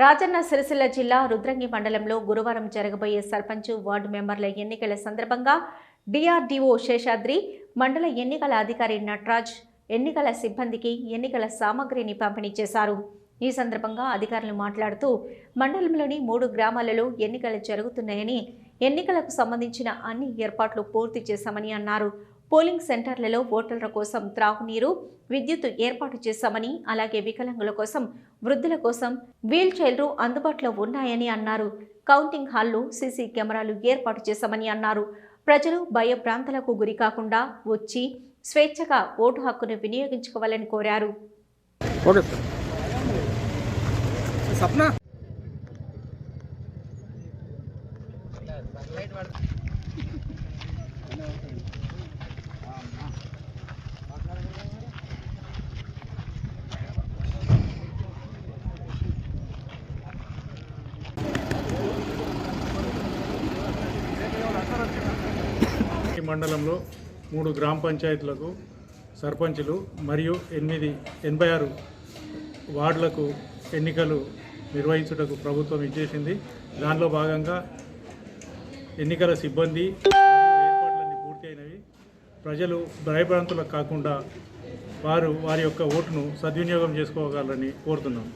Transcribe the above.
రాజన్న సిరిసిల్ల జిల్లా రుద్రంగి మండలంలో గురువారం జరగబోయే సర్పంచ్ వార్డు మెంబర్ల ఎన్నికల సందర్భంగా డిఆర్డీఓ శేషాద్రి, మండల ఎన్నికల అధికారి నటరాజ్ ఎన్నికల సిబ్బందికి ఎన్నికల సామగ్రిని పంపిణీ చేశారు. ఈ సందర్భంగా అధికారులు మాట్లాడుతూ మండలంలోని 3 గ్రామాలలో ఎన్నికలు జరుగుతున్నాయని, ఎన్నికలకు సంబంధించిన అన్ని ఏర్పాట్లు పూర్తి చేశామని అన్నారు. పోలింగ్ సెంటర్లలో ఓటర్ల కోసం త్రాగునీరు, విద్యుత్ ఏర్పాటు చేశామని, అలాగే వికలాంగుల కోసం, వృద్ధుల కోసం వీల్ చైర్లు అందుబాటులో ఉన్నాయని అన్నారు. కౌంటింగ్ హాల్లో సీసీ కెమెరాలు ఏర్పాటు చేశామని అన్నారు. ప్రజలు భయభ్రాంతులకు గురి కాకుండా వచ్చి స్వేచ్ఛగా ఓటు హక్కును వినియోగించుకోవాలని కోరారు. మండలంలో 3 గ్రామ పంచాయతీలకు సర్పంచులు మరియు 86 వార్డులకు ఎన్నికలు నిర్వహించుటకు ప్రభుత్వం ఇచ్చేసింది. దానిలో భాగంగా ఎన్నికల సిబ్బంది ఏర్పాట్లన్నీ పూర్తి అయినవి. ప్రజలు భయభ్రాంతులకు కాకుండా వారి యొక్క ఓటును సద్వినియోగం చేసుకోగలరని కోరుతున్నాం.